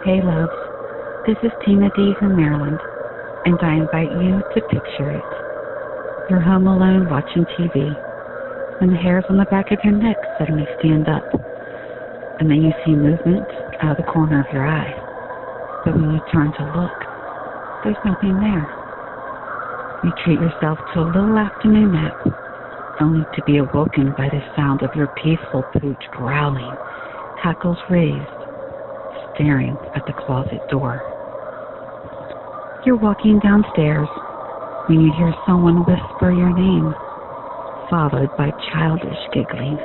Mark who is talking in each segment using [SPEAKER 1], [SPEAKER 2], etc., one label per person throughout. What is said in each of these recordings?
[SPEAKER 1] Hey loves, this is Tina D from Maryland, and I invite you to picture it. You're home alone watching TV, and the hairs on the back of your neck suddenly stand up, and then you see movement out of the corner of your eye. But when you turn to look, there's nothing there. You treat yourself to a little afternoon nap, only to be awoken by the sound of your peaceful pooch growling, hackles raised, staring at the closet door. You're walking downstairs when you hear someone whisper your name, followed by childish giggling.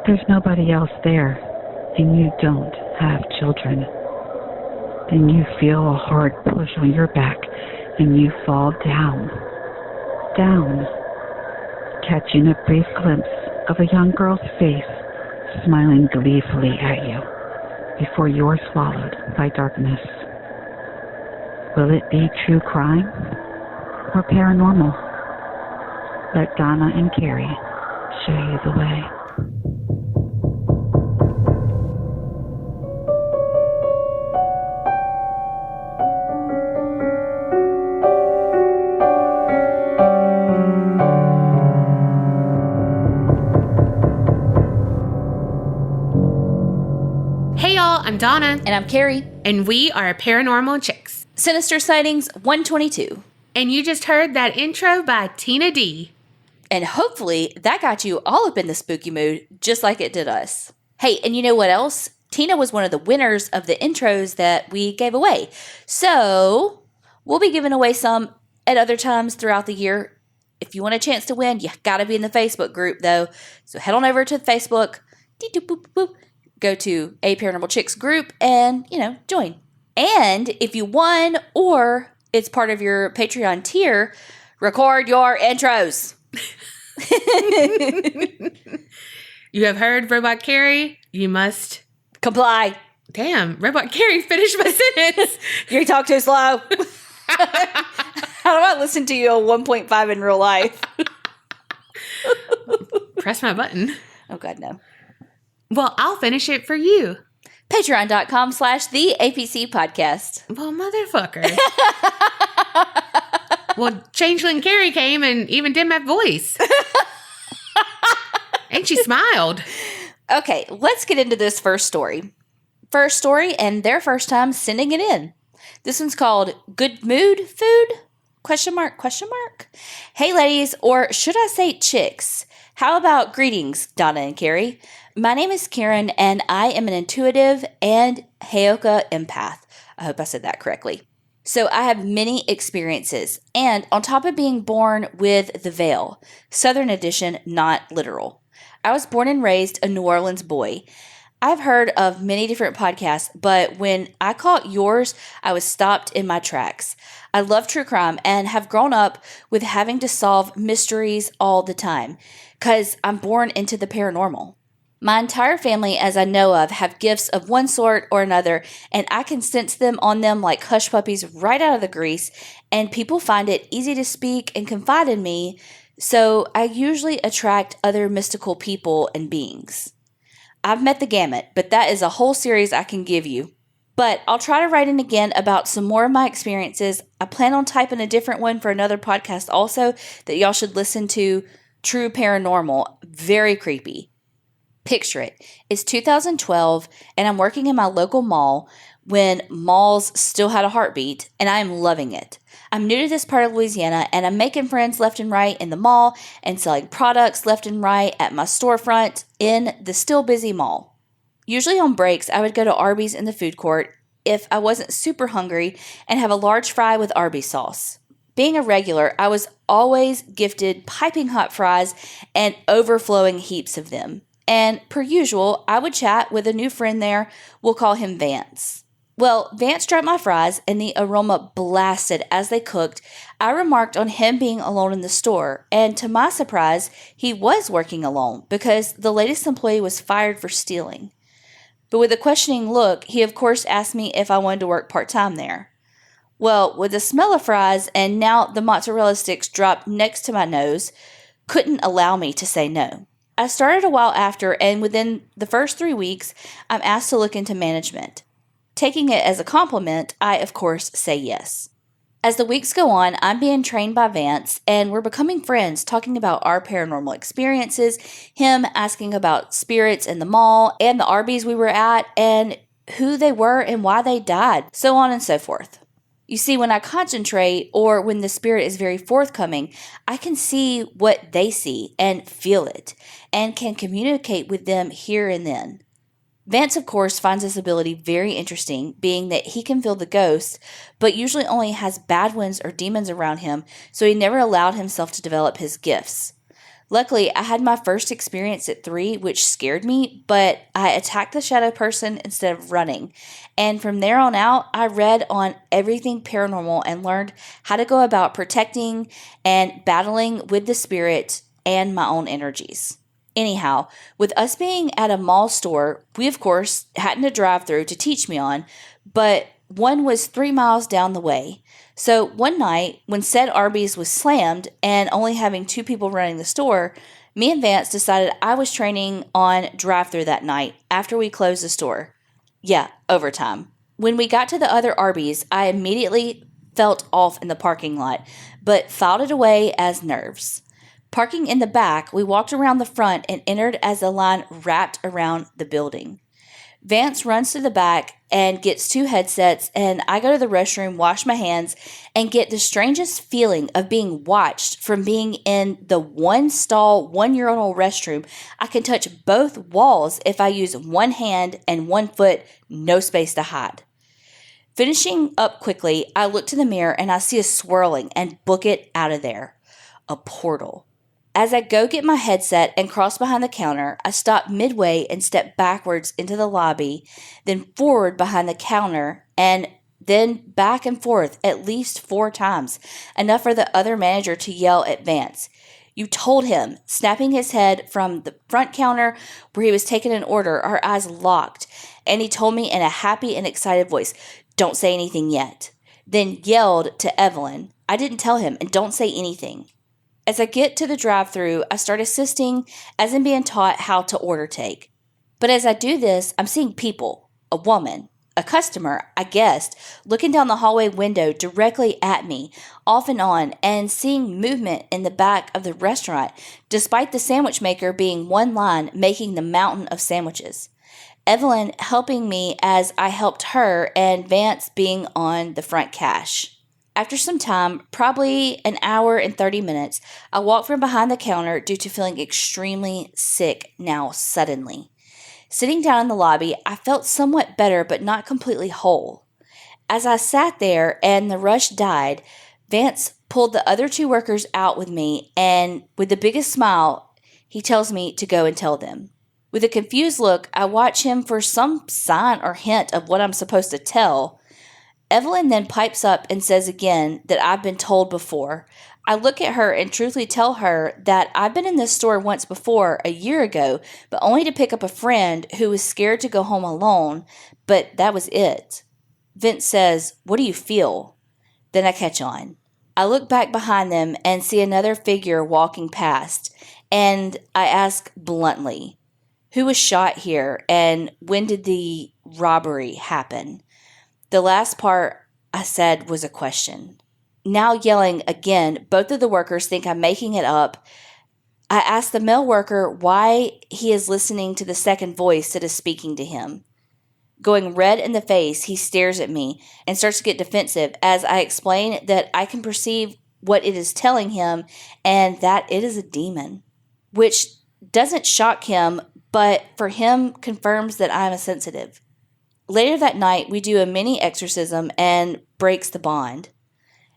[SPEAKER 1] There's nobody else there, and you don't have children. Then you feel a hard push on your back, and you fall down, catching a brief glimpse of a young girl's face smiling gleefully at you before you're swallowed by darkness. Will it be true crime or paranormal? Let Donna and Carrie show you the way.
[SPEAKER 2] I'm Donna.
[SPEAKER 3] And I'm Carrie.
[SPEAKER 2] And we are Paranormal Chicks.
[SPEAKER 3] Sinister Sightings 122.
[SPEAKER 2] And you just heard that intro by Tina D.
[SPEAKER 3] And hopefully that got you all up in the spooky mood, just like it did us. Hey, and you know what else? Tina was one of the winners of the intros that we gave away. So we'll be giving away some at other times throughout the year. If you want a chance to win, you gotta be in the Facebook group, though. So head on over to Facebook. Go to a Paranormal Chicks group and, join. And if you won or it's part of your Patreon tier, record your intros.
[SPEAKER 2] You have heard Robot Carrie. You must
[SPEAKER 3] comply.
[SPEAKER 2] Damn, Robot Carrie finished my sentence.
[SPEAKER 3] You talk too slow. How do I listen to you on 1.5 in real life?
[SPEAKER 2] Press my button.
[SPEAKER 3] Oh, God, no.
[SPEAKER 2] Well, I'll finish it for you.
[SPEAKER 3] Patreon.com/the APC podcast.
[SPEAKER 2] Well, motherfucker. Well, Changeling Carrie came and even did my voice. And she smiled.
[SPEAKER 3] Okay, let's get into this first story. First story and their first time sending it in. This one's called Good Mood Food? ? Hey, ladies, or should I say chicks? How about greetings, Donna and Carrie? My name is Karen, and I am an intuitive and Heyoka empath. I hope I said that correctly. So I have many experiences, and on top of being born with the veil, Southern edition, not literal. I was born and raised a New Orleans boy. I've heard of many different podcasts, but when I caught yours, I was stopped in my tracks. I love true crime and have grown up with having to solve mysteries all the time because I'm born into the paranormal. My entire family, as I know of, have gifts of one sort or another, and I can sense them on them like hush puppies right out of the grease, and people find it easy to speak and confide in me, so I usually attract other mystical people and beings. I've met the gamut, but that is a whole series I can give you. But I'll try to write in again about some more of my experiences. I plan on typing a different one for another podcast also that y'all should listen to, True Paranormal. Very creepy. Picture it. It's 2012, and I'm working in my local mall when malls still had a heartbeat, and I am loving it. I'm new to this part of Louisiana, and I'm making friends left and right in the mall and selling products left and right at my storefront in the still busy mall. Usually on breaks, I would go to Arby's in the food court if I wasn't super hungry and have a large fry with Arby's sauce. Being a regular, I was always gifted piping hot fries and overflowing heaps of them. And per usual, I would chat with a new friend there. We'll call him Vance. Well, Vance dropped my fries and the aroma blasted as they cooked. I remarked on him being alone in the store, and to my surprise, he was working alone because the latest employee was fired for stealing. But with a questioning look, he of course asked me if I wanted to work part-time there. Well, with the smell of fries and now the mozzarella sticks dropped next to my nose, couldn't allow me to say no. I started a while after, and within the first 3 weeks, I'm asked to look into management. Taking it as a compliment, I, of course, say yes. As the weeks go on, I'm being trained by Vance, and we're becoming friends, talking about our paranormal experiences, him asking about spirits in the mall and the Arby's we were at, and who they were and why they died, so on and so forth. You see, when I concentrate or when the spirit is very forthcoming, I can see what they see and feel it, and can communicate with them here and then. Vance, of course, finds this ability very interesting, being that he can feel the ghosts, but usually only has bad ones or demons around him, so he never allowed himself to develop his gifts. Luckily, I had my first experience at 3, which scared me, but I attacked the shadow person instead of running. And from there on out, I read on everything paranormal and learned how to go about protecting and battling with the spirit and my own energies. Anyhow, with us being at a mall store, we of course hadn't a drive-through to teach me on, but one was 3 miles down the way. So one night, when said Arby's was slammed and only having 2 people running the store, me and Vance decided I was training on drive-through that night after we closed the store. Yeah, overtime. When we got to the other Arby's, I immediately felt off in the parking lot, but filed it away as nerves. Parking in the back, we walked around the front and entered as the line wrapped around the building. Vance runs to the back and gets 2 headsets, and I go to the restroom, wash my hands, and get the strangest feeling of being watched from being in the 1-stall, 1-urinal restroom. I can touch both walls if I use 1 hand and 1 foot, no space to hide. Finishing up quickly, I look to the mirror and I see a swirling and book it out of there. A portal. As I go get my headset and cross behind the counter, I stop midway and step backwards into the lobby, then forward behind the counter, and then back and forth at least 4 times, enough for the other manager to yell at Vance. "You told him," snapping his head from the front counter where he was taking an order, our eyes locked, and he told me in a happy and excited voice, "Don't say anything yet." Then yelled to Evelyn, "I didn't tell him, and don't say anything." As I get to the drive-thru, I start assisting as in being taught how to order take. But as I do this, I'm seeing people, a woman, a customer, I guessed, looking down the hallway window directly at me, off and on, and seeing movement in the back of the restaurant, despite the sandwich maker being one line making the mountain of sandwiches. Evelyn helping me as I helped her, and Vance being on the front cash. After some time, probably an hour and 30 minutes, I walked from behind the counter due to feeling extremely sick now suddenly. Sitting down in the lobby, I felt somewhat better but not completely whole. As I sat there and the rush died, Vance pulled the other 2 workers out with me, and with the biggest smile, he tells me to go and tell them. With a confused look, I watch him for some sign or hint of what I'm supposed to tell. Evelyn then pipes up and says again that I've been told before. I look at her and truthfully tell her that I've been in this store once before, a year ago, but only to pick up a friend who was scared to go home alone, but that was it. Vince says, "What do you feel?" Then I catch on. I look back behind them and see another figure walking past, and I ask bluntly, "Who was shot here, and when did the robbery happen?" The last part I said was a question. Now yelling again, both of the workers think I'm making it up. I ask the male worker why he is listening to the second voice that is speaking to him. Going red in the face, he stares at me and starts to get defensive as I explain that I can perceive what it is telling him and that it is a demon, which doesn't shock him, but for him confirms that I am a sensitive. Later that night, we do a mini exorcism and breaks the bond.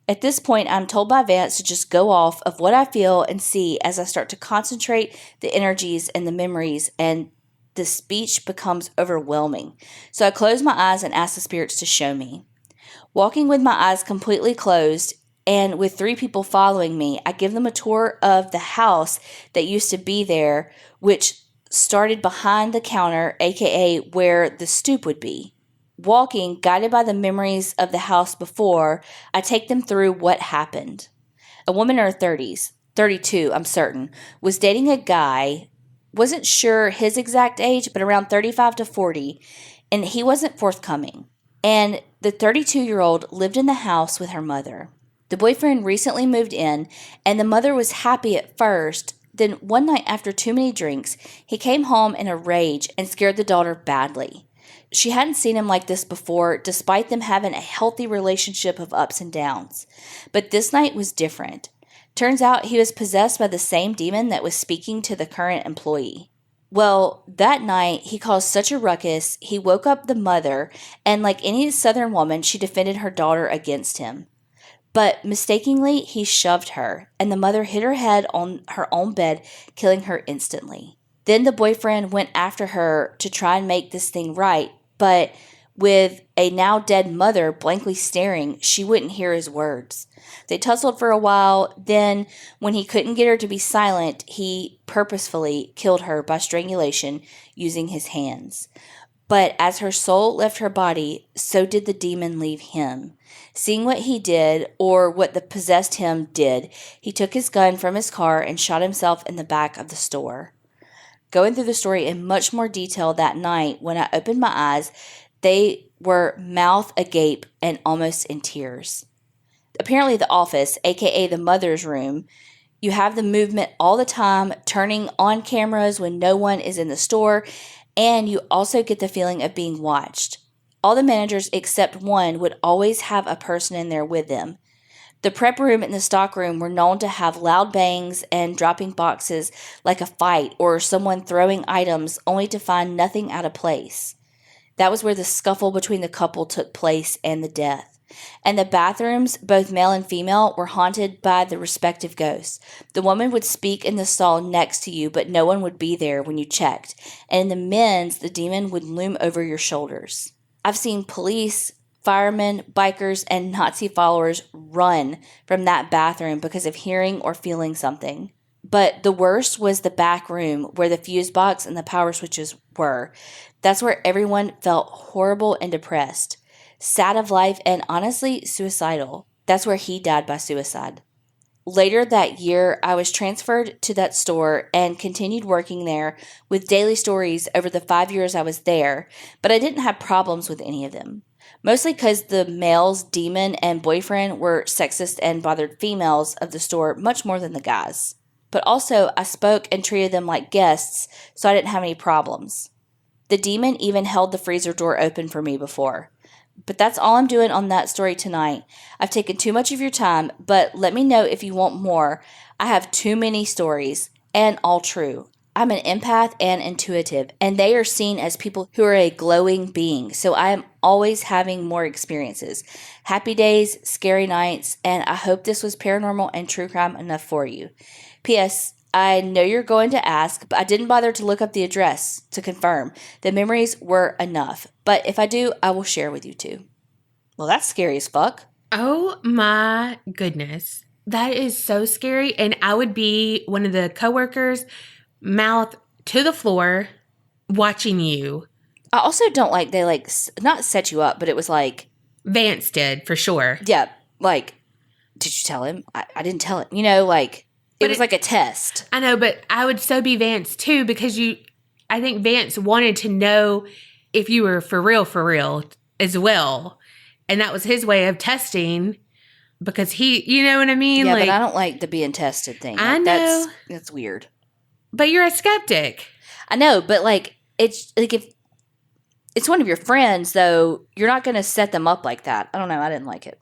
[SPEAKER 3] At this point, I'm told by Vance to just go off of what I feel and see as I start to concentrate the energies and the memories, and the speech becomes overwhelming. So I close my eyes and ask the spirits to show me. Walking with my eyes completely closed and with 3 people following me, I give them a tour of the house that used to be there, which started behind the counter, aka where the stoop would be. Walking, guided by the memories of the house before, I take them through what happened. A woman in her 30s, 32, I'm certain, was dating a guy, wasn't sure his exact age, but around 35 to 40, and he wasn't forthcoming. And the 32-year-old lived in the house with her mother. The boyfriend recently moved in, and the mother was happy at first. Then one night after too many drinks, he came home in a rage and scared the daughter badly. She hadn't seen him like this before, despite them having a healthy relationship of ups and downs. But this night was different. Turns out he was possessed by the same demon that was speaking to the current employee. Well, that night, he caused such a ruckus, he woke up the mother, and like any Southern woman, she defended her daughter against him. But mistakenly, he shoved her, and the mother hit her head on her own bed, killing her instantly. Then the boyfriend went after her to try and make this thing right, but with a now dead mother blankly staring, she wouldn't hear his words. They tussled for a while, then when he couldn't get her to be silent, he purposefully killed her by strangulation using his hands. But as her soul left her body, so did the demon leave him. Seeing what he did, or what the possessed him did, he took his gun from his car and shot himself in the back of the store. Going through the story in much more detail that night, when I opened my eyes, they were mouth agape and almost in tears. Apparently the office, aka the mother's room, you have the movement all the time, turning on cameras when no one is in the store, and you also get the feeling of being watched. All the managers except one would always have a person in there with them. The prep room and the stock room were known to have loud bangs and dropping boxes like a fight or someone throwing items only to find nothing out of place. That was where the scuffle between the couple took place and the death. And the bathrooms, both male and female, were haunted by the respective ghosts. The woman would speak in the stall next to you, but no one would be there when you checked. And in the men's, the demon would loom over your shoulders. I've seen police, firemen, bikers, and Nazi followers run from that bathroom because of hearing or feeling something. But the worst was the back room where the fuse box and the power switches were. That's where everyone felt horrible and depressed, sad of life, and honestly suicidal. That's where he died by suicide. Later that year, I was transferred to that store and continued working there with daily stories over the 5 years I was there, but I didn't have problems with any of them. Mostly because the males, demon and boyfriend, were sexist and bothered females of the store much more than the guys. But also, I spoke and treated them like guests, so I didn't have any problems. The demon even held the freezer door open for me before. But that's all I'm doing on that story tonight. I've taken too much of your time, but let me know if you want more. I have too many stories, and all true. I'm an empath and intuitive, and they are seen as people who are a glowing being, so I am always having more experiences. Happy days, scary nights, and I hope this was paranormal and true crime enough for you. P.S. I know you're going to ask, but I didn't bother to look up the address to confirm. The memories were enough, but if I do, I will share with you too. Well, that's scary as fuck.
[SPEAKER 2] Oh my goodness. That is so scary. And I would be one of the coworkers, mouth to the floor, watching you.
[SPEAKER 3] I also don't like they not set you up, but it was like
[SPEAKER 2] Vance did for sure.
[SPEAKER 3] Yeah, like, did you tell him? I didn't tell him. You know, like it was like a test.
[SPEAKER 2] I know, but I would so be Vance too because I think Vance wanted to know if you were for real as well. And that was his way of testing because you know what I mean?
[SPEAKER 3] Yeah, but I don't like the being tested thing.
[SPEAKER 2] I know.
[SPEAKER 3] That's weird.
[SPEAKER 2] But you're a skeptic.
[SPEAKER 3] I know, but like, it's like if it's one of your friends, though, you're not going to set them up like that. I don't know. I didn't like it.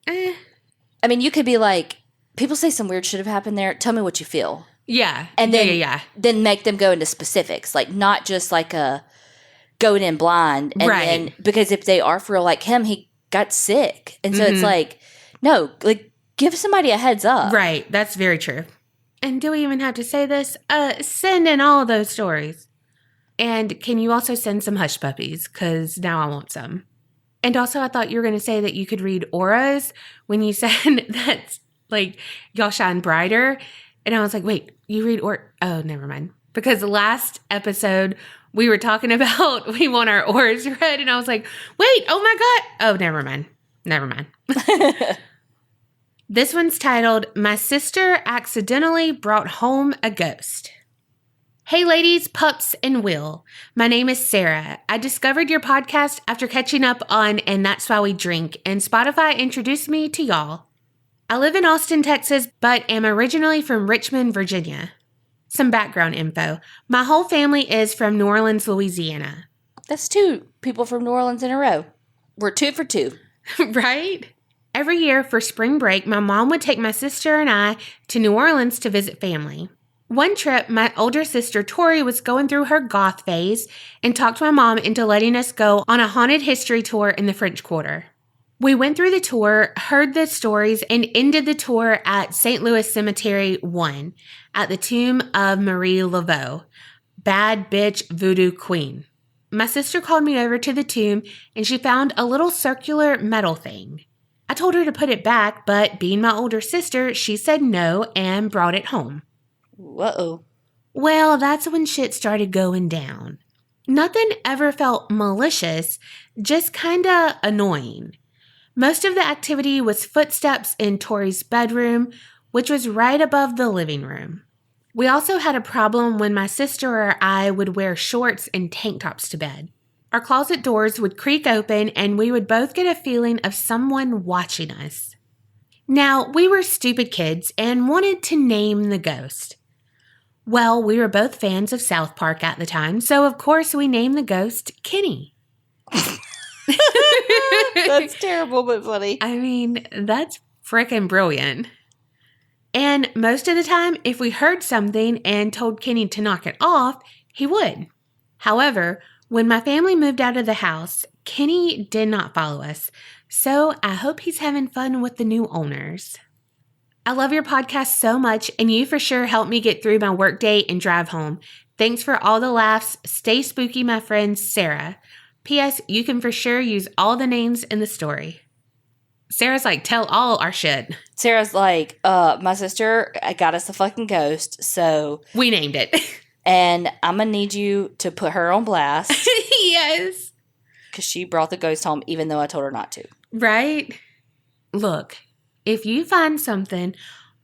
[SPEAKER 3] I mean, you could be like, people say some weird shit have happened there. Tell me what you feel.
[SPEAKER 2] Yeah.
[SPEAKER 3] And then, then make them go into specifics, like not just like a going in blind. And
[SPEAKER 2] right.
[SPEAKER 3] Then, because if they are for real, like him, he got sick. And so it's like, no, like give somebody a heads up.
[SPEAKER 2] Right. That's very true. And do we even have to say this? Send in all of those stories. And can you also send some hush puppies? Because now I want some. And also I thought you were going to say that you could read auras when you said that's like y'all shine brighter. And I was like, wait, you read oh, never mind. Because last episode we were talking about we want our auras read. And I was like, wait, oh my God. Oh, never mind. This one's titled, My Sister Accidentally Brought Home a Ghost. Hey ladies, pups, and Will. My name is Sarah. I discovered your podcast after catching up on And That's Why We Drink, and Spotify introduced me to y'all. I live in Austin, Texas, but am originally from Richmond, Virginia. Some background info. My whole family is from New Orleans, Louisiana.
[SPEAKER 3] That's 2 people from New Orleans in a row. We're 2 for 2.
[SPEAKER 2] Right? Every year for spring break, my mom would take my sister and I to New Orleans to visit family. One trip, my older sister Tori was going through her goth phase and talked my mom into letting us go on a haunted history tour in the French Quarter. We went through the tour, heard the stories, and ended the tour at St. Louis Cemetery 1 at the tomb of Marie Laveau, bad bitch voodoo queen. My sister called me over to the tomb and she found a little circular metal thing. I told her to put it back, but being my older sister, she said no and brought it home.
[SPEAKER 3] Whoa.
[SPEAKER 2] Well, that's when shit started going down. Nothing ever felt malicious, just kinda annoying. Most of the activity was footsteps in Tori's bedroom, which was right above the living room. We also had a problem when my sister or I would wear shorts and tank tops to bed. Our closet doors would creak open and we would both get a feeling of someone watching us. Now, we were stupid kids and wanted to name the ghost. Well, we were both fans of South Park at the time, so of course we named the ghost Kenny.
[SPEAKER 3] That's terrible, but funny.
[SPEAKER 2] I mean, that's frickin' brilliant. And most of the time, if we heard something and told Kenny to knock it off, he would. However, when my family moved out of the house, Kenny did not follow us, so I hope he's having fun with the new owners. I love your podcast so much, and you for sure helped me get through my workday and drive home. Thanks for all the laughs. Stay spooky, my friend, Sarah. P.S. You can for sure use all the names in the story. Sarah's like, tell all our shit.
[SPEAKER 3] Sarah's like, my sister got us the fucking ghost, so...
[SPEAKER 2] We named it.
[SPEAKER 3] And I'm going to need you to put her on blast.
[SPEAKER 2] Yes.
[SPEAKER 3] Because she brought the ghost home, even though I told her not to.
[SPEAKER 2] Right? Look, if you find something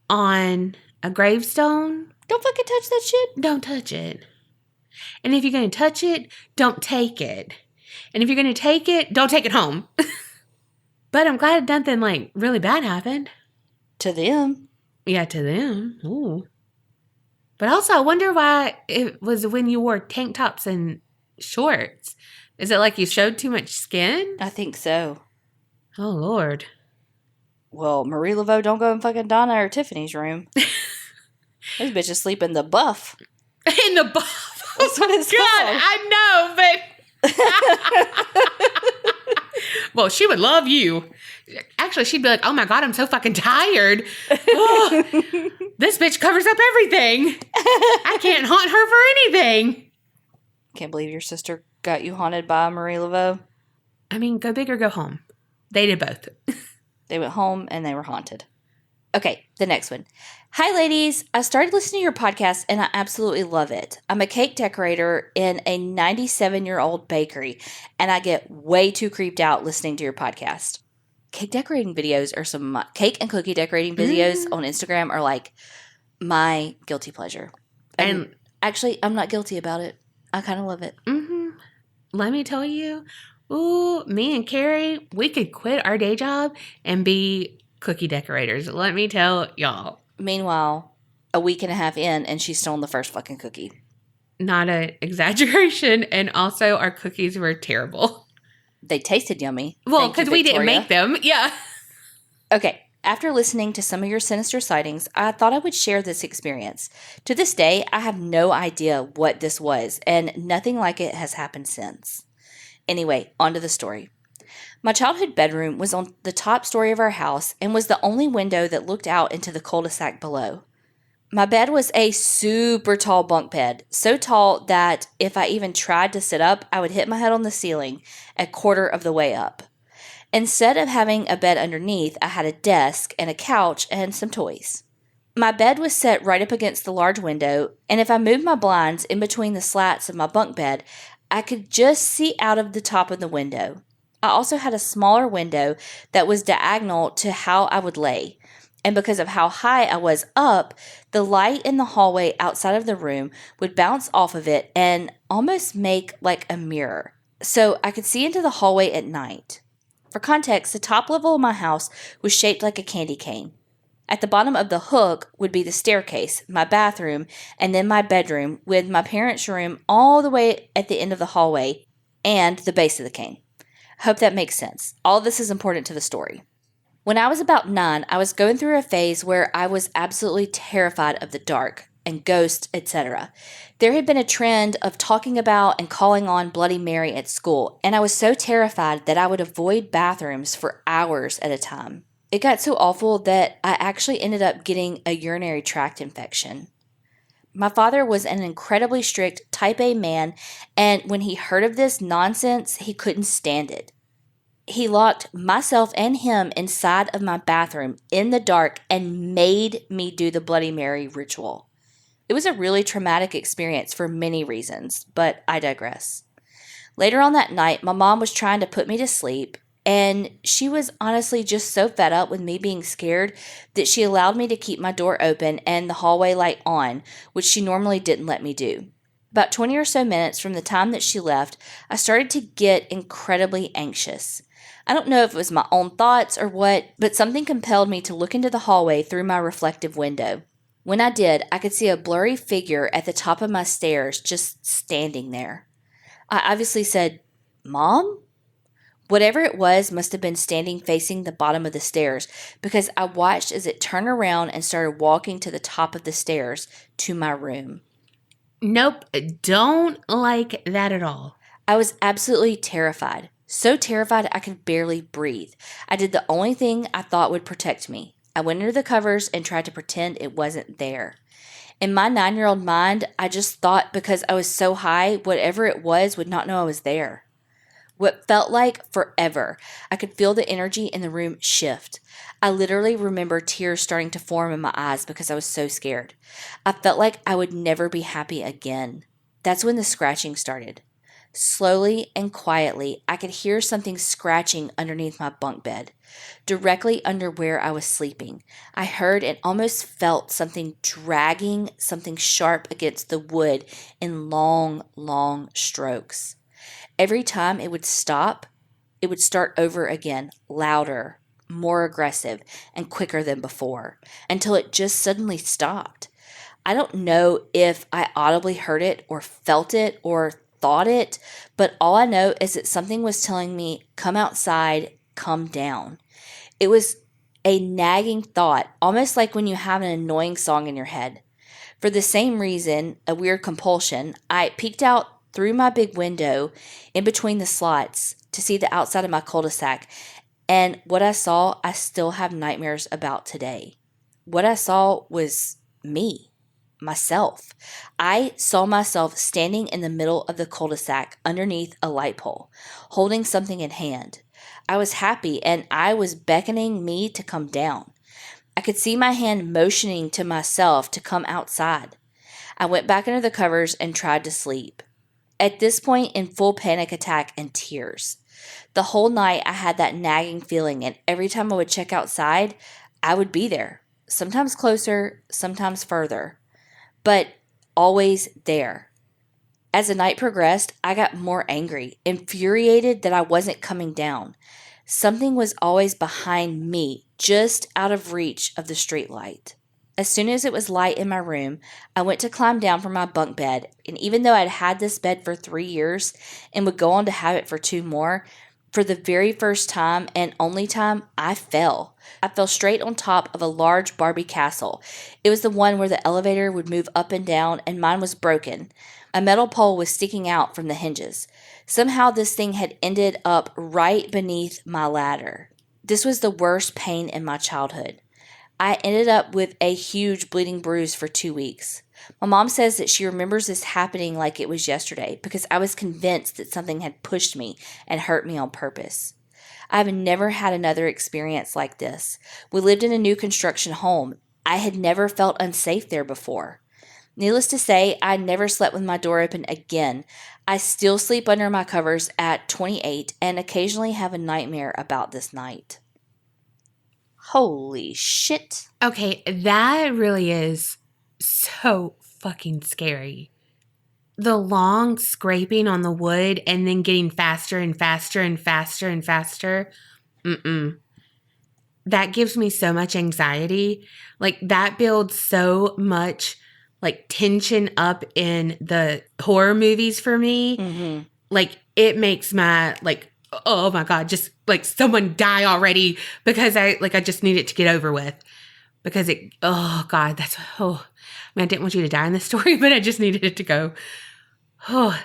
[SPEAKER 2] on a gravestone...
[SPEAKER 3] Don't fucking touch that shit.
[SPEAKER 2] Don't touch it. And if you're going to touch it, don't take it. And if you're going to take it, don't take it home. But I'm glad nothing, like, really bad happened.
[SPEAKER 3] To them.
[SPEAKER 2] Yeah, to them. Ooh. But also, I wonder why it was when you wore tank tops and shorts. Is it like you showed too much skin?
[SPEAKER 3] I think so.
[SPEAKER 2] Oh, Lord.
[SPEAKER 3] Well, Marie Laveau don't go in fucking Donna or Tiffany's room. Those bitches sleep in the buff.
[SPEAKER 2] In the buff?
[SPEAKER 3] That's what it's
[SPEAKER 2] God,
[SPEAKER 3] called.
[SPEAKER 2] I know, but... Well, she would love you. Actually, she'd be like, oh my God, I'm so fucking tired. Oh, this bitch covers up everything. I can't haunt her for anything.
[SPEAKER 3] Can't believe your sister got you haunted by Marie Laveau.
[SPEAKER 2] I mean, go big or go home. They did both.
[SPEAKER 3] They went home and they were haunted. Okay, the next one. Hi, ladies. I started listening to your podcast and I absolutely love it. I'm a cake decorator in a 97-year-old bakery and I get way too creeped out listening to your podcast. Cake decorating videos are some cake and cookie decorating videos on Instagram are like my guilty pleasure. And actually, I'm not guilty about it. I kind of love it.
[SPEAKER 2] Mm-hmm. Let me tell you, ooh, me and Carrie, we could quit our day job and be cookie decorators. Let me tell y'all.
[SPEAKER 3] Meanwhile, a week and a half in, and she's still on the first fucking cookie.
[SPEAKER 2] Not an exaggeration. And also, our cookies were terrible.
[SPEAKER 3] They tasted yummy.
[SPEAKER 2] Well, because we didn't make them. Yeah.
[SPEAKER 3] Okay. After listening to some of your Sinister Sightings, I thought I would share this experience. To this day, I have no idea what this was, and nothing like it has happened since. Anyway, on to the story. My childhood bedroom was on the top story of our house and was the only window that looked out into the cul-de-sac below. My bed was a super tall bunk bed, so tall that if I even tried to sit up, I would hit my head on the ceiling a quarter of the way up. Instead of having a bed underneath, I had a desk and a couch and some toys. My bed was set right up against the large window, and if I moved my blinds in between the slats of my bunk bed, I could just see out of the top of the window. I also had a smaller window that was diagonal to how I would lay, And because of how high I was up, the light in the hallway outside of the room would bounce off of it and almost make like a mirror. So I could see into the hallway at night. For context, the top level of my house was shaped like a candy cane. At the bottom of the hook would be the staircase, my bathroom, and then my bedroom, with my parents' room all the way at the end of the hallway and the base of the cane. I hope that makes sense. All of this is important to the story. When I was about 9, I was going through a phase where I was absolutely terrified of the dark and ghosts, etc. There had been a trend of talking about and calling on Bloody Mary at school, and I was so terrified that I would avoid bathrooms for hours at a time. It got so awful that I actually ended up getting a urinary tract infection. My father was an incredibly strict type A man, and when he heard of this nonsense, he couldn't stand it. He locked myself and him inside of my bathroom in the dark and made me do the Bloody Mary ritual. It was a really traumatic experience for many reasons, but I digress. Later on that night, my mom was trying to put me to sleep, and she was honestly just so fed up with me being scared that she allowed me to keep my door open and the hallway light on, which she normally didn't let me do. About 20 or so minutes from the time that she left, I started to get incredibly anxious. I don't know if it was my own thoughts or what, but something compelled me to look into the hallway through my reflective window. When I did, I could see a blurry figure at the top of my stairs just standing there. I obviously said, "Mom?" Whatever it was must have been standing facing the bottom of the stairs, because I watched as it turned around and started walking to the top of the stairs to my room.
[SPEAKER 2] Nope, don't like that at all.
[SPEAKER 3] I was absolutely terrified. So terrified I could barely breathe. I did the only thing I thought would protect me. I went under the covers and tried to pretend it wasn't there. In my 9-year-old mind, I just thought because I was so high, whatever it was would not know I was there. What felt like forever, I could feel the energy in the room shift. I literally remember tears starting to form in my eyes because I was so scared. I felt like I would never be happy again. That's when the scratching started. Slowly and quietly, I could hear something scratching underneath my bunk bed, directly under where I was sleeping. I heard and almost felt something dragging something sharp against the wood in long, long strokes. Every time it would stop, it would start over again, louder, more aggressive, and quicker than before, until it just suddenly stopped. I don't know if I audibly heard it or felt it or thought it, but all I know is that something was telling me, come outside, come down. It was a nagging thought, almost like when you have an annoying song in your head. For the same reason, a weird compulsion, I peeked out through my big window in between the slots to see the outside of my cul-de-sac, and what I saw, I still have nightmares about today. What I saw was me. Myself. I saw myself standing in the middle of the cul-de-sac underneath a light pole, holding something in hand. I was happy and I was beckoning me to come down. I could see my hand motioning to myself to come outside. I went back under the covers and tried to sleep. At this point, in full panic attack and tears. The whole night I had that nagging feeling, and every time I would check outside, I would be there. Sometimes closer, sometimes further. But always there. As the night progressed, I got more angry, infuriated that I wasn't coming down. Something was always behind me, just out of reach of the street light. As soon as it was light in my room, I went to climb down from my bunk bed, and even though I'd had this bed for 3 years and would go on to have it for 2 more, for the very first time and only time, I fell. I fell straight on top of a large Barbie castle. It was the one where the elevator would move up and down, and mine was broken. A metal pole was sticking out from the hinges. Somehow this thing had ended up right beneath my ladder. This was the worst pain in my childhood. I ended up with a huge bleeding bruise for 2 weeks. My mom says that she remembers this happening like it was yesterday because I was convinced that something had pushed me and hurt me on purpose. I've never had another experience like this. We lived in a new construction home. I had never felt unsafe there before. Needless to say, I never slept with my door open again. I still sleep under my covers at 28 and occasionally have a nightmare about this night. Holy shit.
[SPEAKER 2] Okay, that really is so fucking scary. The long scraping on the wood and then getting faster and faster and faster and faster. That gives me so much anxiety. Like, that builds so much, like, tension up in the horror movies for me.
[SPEAKER 3] Mm-hmm.
[SPEAKER 2] Like, it makes my, like, oh my God, just, like, someone die already because I just need it to get over with. Because oh God, I mean, I didn't want you to die in this story, but I just needed it to go. Oh.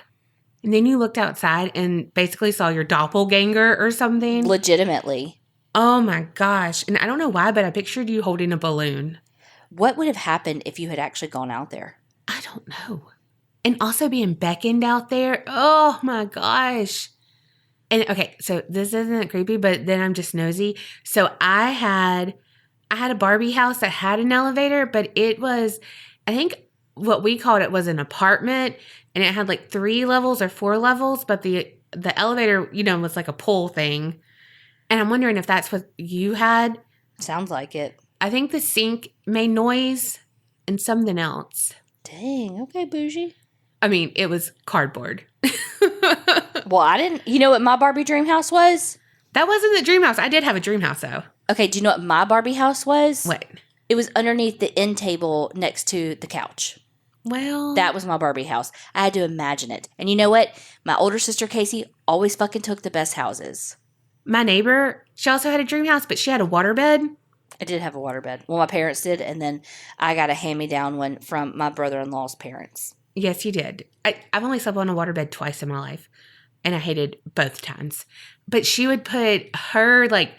[SPEAKER 2] And then you looked outside and basically saw your doppelganger or something.
[SPEAKER 3] Legitimately.
[SPEAKER 2] Oh my gosh. And I don't know why, but I pictured you holding a balloon.
[SPEAKER 3] What would have happened if you had actually gone out there?
[SPEAKER 2] I don't know. And also being beckoned out there. Oh my gosh. And okay, so this isn't creepy, but then I'm just nosy. So I had a Barbie house that had an elevator, but it was, I think what we called it was an apartment, and it had like 3 levels or 4 levels, but the elevator, was like a pull thing. And I'm wondering if that's what you had.
[SPEAKER 3] Sounds like it.
[SPEAKER 2] I think the sink made noise and something else.
[SPEAKER 3] Dang, okay, bougie.
[SPEAKER 2] I mean, it was cardboard.
[SPEAKER 3] Well, I didn't. You know what my Barbie dream house was?
[SPEAKER 2] That wasn't the dream house. I did have a dream house, though.
[SPEAKER 3] Okay, do you know what my Barbie house was?
[SPEAKER 2] What?
[SPEAKER 3] It was underneath the end table next to the couch.
[SPEAKER 2] Well,
[SPEAKER 3] That was my Barbie house. I had to imagine it. And you know what? My older sister, Casey, always fucking took the best houses.
[SPEAKER 2] my neighbor, she also had a dream house, but she had a waterbed.
[SPEAKER 3] I did have a waterbed. Well, my parents did, and then I got a hand-me-down one from my brother-in-law's parents.
[SPEAKER 2] Yes, you did. I've only slept on a waterbed twice in my life, and I hated both times. But she would put her, like,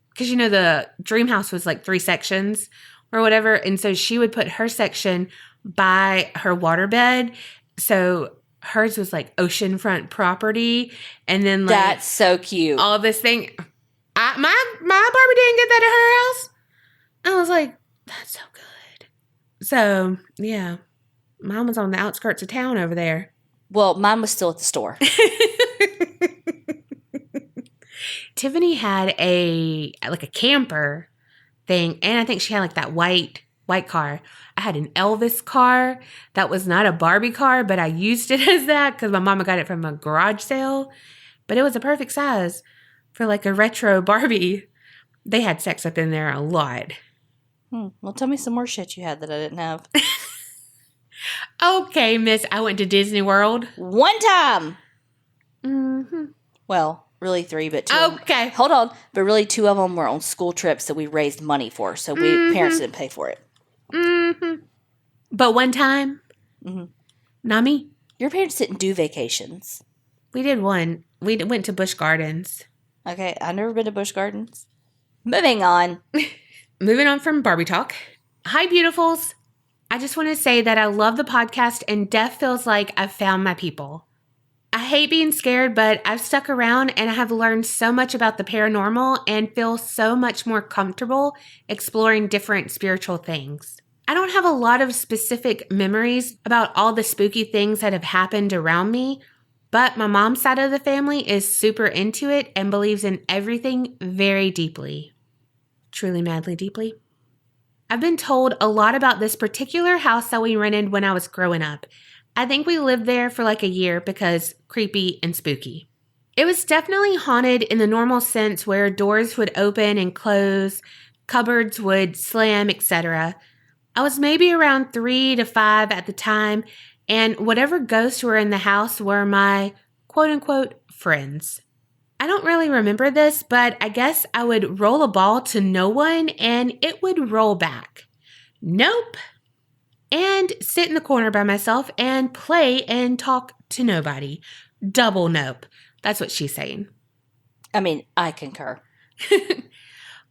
[SPEAKER 2] because, the dream house was like 3 sections or whatever, and so she would put her section by her waterbed. So hers was like oceanfront property, and then like
[SPEAKER 3] That's so cute.
[SPEAKER 2] all this thing. My Barbie didn't get that at her house. I was like, that's so good. So yeah, mine was on the outskirts of town over there.
[SPEAKER 3] Well, mine was still at the store.
[SPEAKER 2] Tiffany had a camper thing, and I think she had like that white car. I had an Elvis car that was not a Barbie car, but I used it as that because my mama got it from a garage sale. But it was a perfect size for like a retro Barbie. They had sex up in there a lot.
[SPEAKER 3] Well, tell me some more shit you had that I didn't have.
[SPEAKER 2] Okay, miss, I went to Disney World.
[SPEAKER 3] One time.
[SPEAKER 2] Mm-hmm.
[SPEAKER 3] Well, really 3, but 2.
[SPEAKER 2] Okay.
[SPEAKER 3] Hold on. But really 2 of them were on school trips that we raised money for. So parents didn't pay for it.
[SPEAKER 2] Mm-hmm. But one time, not me.
[SPEAKER 3] Your parents didn't do vacations.
[SPEAKER 2] We did one. We went to Busch Gardens.
[SPEAKER 3] Okay, I've never been to Busch Gardens. Moving on.
[SPEAKER 2] Moving on from Barbie talk. Hi, beautifuls. I just want to say that I love the podcast and Death feels like I've found my people. I hate being scared, but I've stuck around and I have learned so much about the paranormal and feel so much more comfortable exploring different spiritual things. I don't have a lot of specific memories about all the spooky things that have happened around me, but my mom's side of the family is super into it and believes in everything very deeply. Truly, madly, deeply. I've been told a lot about this particular house that we rented when I was growing up. I think we lived there for like a year because creepy and spooky. It was definitely haunted in the normal sense where doors would open and close, cupboards would slam, etc. I was maybe around 3 to 5 at the time, and whatever ghosts were in the house were my quote-unquote friends. I don't really remember this, but I guess I would roll a ball to no one and it would roll back. Nope. And sit in the corner by myself and play and talk to nobody. Double nope. That's what she's saying.
[SPEAKER 3] I mean, I concur.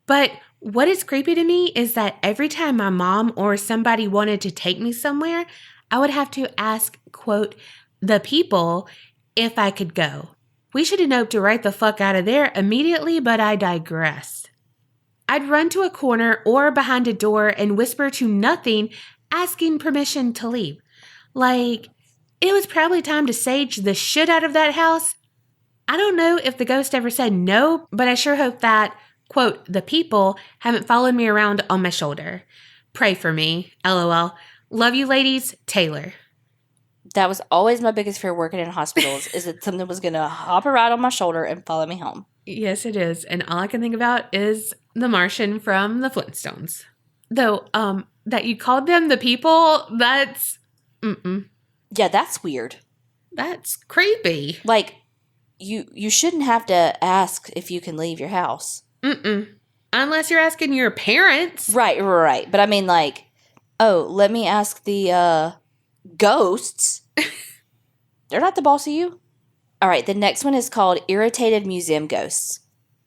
[SPEAKER 2] But what is creepy to me is that every time my mom or somebody wanted to take me somewhere, I would have to ask, quote, the people if I could go. We should have noped right the fuck out of there immediately, but I digress. I'd run to a corner or behind a door and whisper to nothing, asking permission to leave. Like, it was probably time to sage the shit out of that house. I don't know if the ghost ever said no, but I sure hope that Quote, the people haven't followed me around on my shoulder. Pray for me. LOL. Love you ladies. Taylor.
[SPEAKER 3] That was always my biggest fear working in hospitals, is that something was going to hop around on my shoulder and follow me home.
[SPEAKER 2] Yes, it is. And all I can think about is the Martian from the Flintstones. Though, that you called them the people, that's...
[SPEAKER 3] Yeah, that's weird.
[SPEAKER 2] That's creepy.
[SPEAKER 3] Like, you shouldn't have to ask if you can leave your house.
[SPEAKER 2] Unless you're asking your parents.
[SPEAKER 3] Right. But I mean, like, oh, let me ask the ghosts. They're not the boss of you. All right, the next one is called Irritated Museum Ghosts.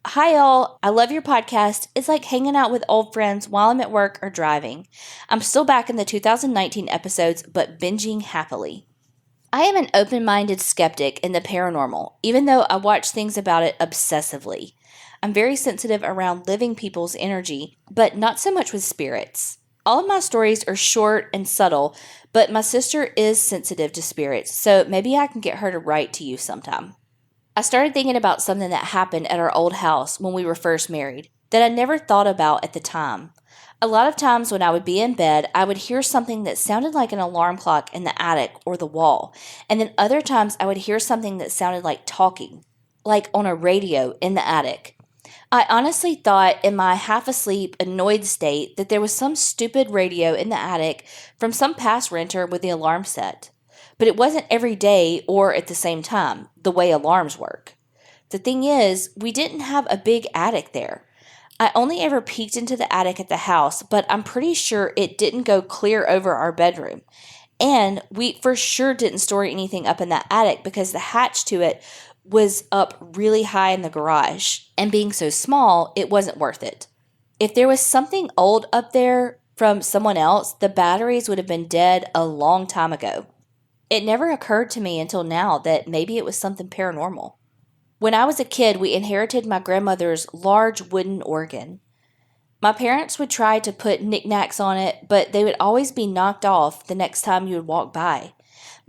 [SPEAKER 3] Hi, y'all. I love your podcast. It's like hanging out with old friends while I'm at work or driving. I'm still back in the 2019 episodes, but binging happily. I am an open-minded skeptic in the paranormal, even though I watch things about it obsessively. I'm very sensitive around living people's energy, but not so much with spirits. All of my stories are short and subtle, but my sister is sensitive to spirits, so maybe I can get her to write to you sometime. I started thinking about something that happened at our old house when we were first married that I never thought about at the time. A lot of times when I would be in bed, I would hear something that sounded like an alarm clock in the attic or the wall, and then other times I would hear something that sounded like talking, like on a radio in the attic. I honestly thought in my half-asleep, annoyed state that there was some stupid radio in the attic from some past renter with the alarm set. But it wasn't every day or at the same time, the way alarms work. The thing is, we didn't have a big attic there. I only ever peeked into the attic at the house, but I'm pretty sure it didn't go clear over our bedroom. And we for sure didn't store anything up in that attic because the hatch to it was up really high in the garage, and being so small, it wasn't worth it. If there was something old up there from someone else, the batteries would have been dead a long time ago. It never occurred to me until now that maybe it was something paranormal. When I was a kid, we inherited my grandmother's large wooden organ. My parents would try to put knickknacks on it, but they would always be knocked off the next time you would walk by.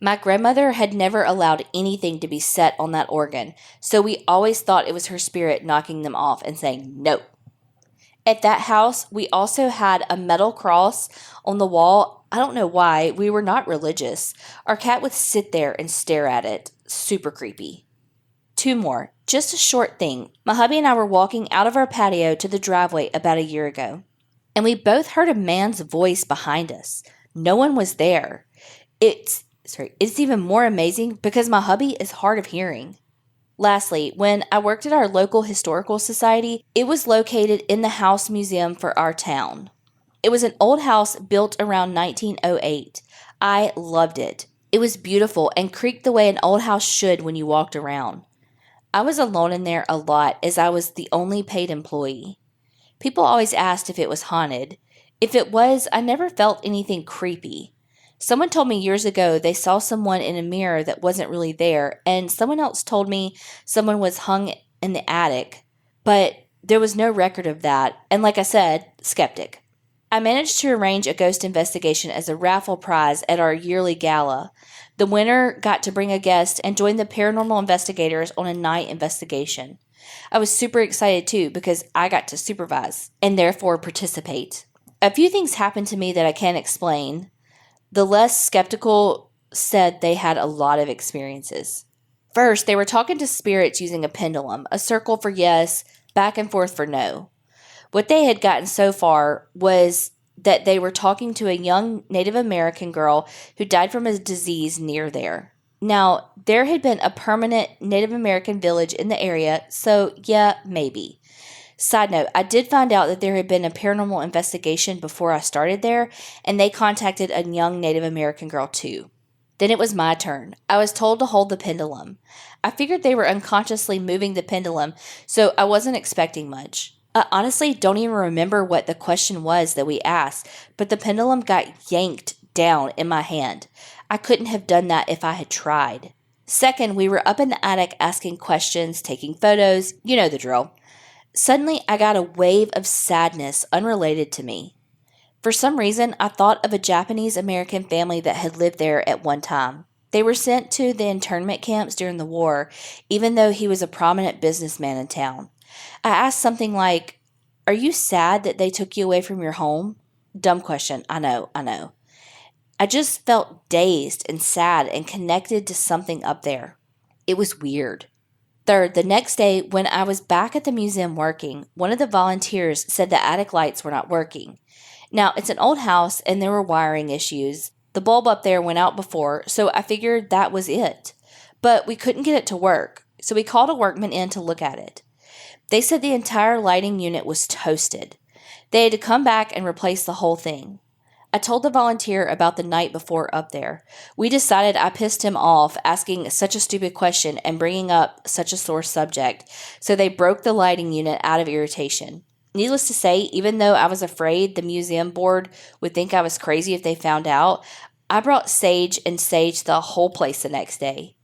[SPEAKER 3] My grandmother had never allowed anything to be set on that organ, so we always thought it was her spirit knocking them off and saying no. At that house, we also had a metal cross on the wall. I don't know why. We were not religious. Our cat would sit there and stare at it. Super creepy. 2 more. Just a short thing. My hubby and I were walking out of our patio to the driveway about a year ago, and we both heard a man's voice behind us. No one was there. It's even more amazing because my hubby is hard of hearing. Lastly, when I worked at our local historical society, it was located in the house museum for our town. It was an old house built around 1908. I loved it. It was beautiful and creaked the way an old house should when you walked around. I was alone in there a lot as I was the only paid employee. People always asked if it was haunted. If it was, I never felt anything creepy. Someone told me years ago they saw someone in a mirror that wasn't really there, and someone else told me someone was hung in the attic, but there was no record of that, and like I said, skeptic. I managed to arrange a ghost investigation as a raffle prize at our yearly gala. The winner got to bring a guest and join the paranormal investigators on a night investigation. I was super excited too because I got to supervise and therefore participate. A few things happened to me that I can't explain. The less skeptical said they had a lot of experiences. First, they were talking to spirits using a pendulum, a circle for yes, back and forth for no. What they had gotten so far was that they were talking to a young Native American girl who died from a disease near there. Now, there had been a permanent Native American village in the area, so yeah, maybe. Side note, I did find out that there had been a paranormal investigation before I started there, and they contacted a young Native American girl too. Then it was my turn. I was told to hold the pendulum. I figured they were unconsciously moving the pendulum, so I wasn't expecting much. I honestly don't even remember what the question was that we asked, but the pendulum got yanked down in my hand. I couldn't have done that if I had tried. Second, we were up in the attic asking questions, taking photos, you know the drill. Suddenly, I got a wave of sadness unrelated to me. For some reason, I thought of a Japanese-American family that had lived there at one time. They were sent to the internment camps during the war, even though he was a prominent businessman in town. I asked something like, Are you sad that they took you away from your home? Dumb question. I know. I just felt dazed and sad and connected to something up there. It was weird. Third, the next day when I was back at the museum working, one of the volunteers said the attic lights were not working. Now, it's an old house and there were wiring issues. The bulb up there went out before, so I figured that was it. But we couldn't get it to work, so we called a workman in to look at it. They said the entire lighting unit was toasted. They had to come back and replace the whole thing. I told the volunteer about the night before up there. We decided I pissed him off asking such a stupid question and bringing up such a sore subject, so they broke the lighting unit out of irritation. Needless to say, even though I was afraid the museum board would think I was crazy if they found out, I brought sage and saged the whole place the next day.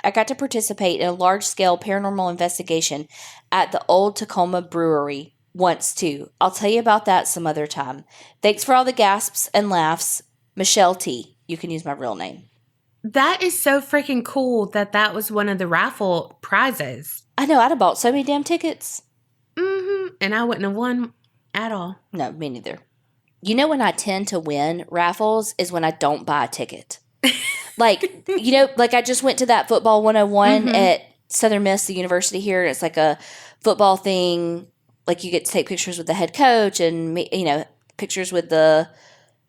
[SPEAKER 3] I got to participate in a large-scale paranormal investigation at the old Tacoma Brewery once too. I'll tell you about that some other time. Thanks for all the gasps and laughs. Michelle T. You can use my real name.
[SPEAKER 2] That is so freaking cool that was one of the raffle prizes.
[SPEAKER 3] I know. I'd have bought so many damn tickets.
[SPEAKER 2] Mm-hmm. And I wouldn't have won at all.
[SPEAKER 3] No, me neither. You know when I tend to win raffles is when I don't buy a ticket. Like I just went to that Football 101 at Southern Miss, the university here. And it's like a football thing. Like you get to take pictures with the head coach and, pictures with the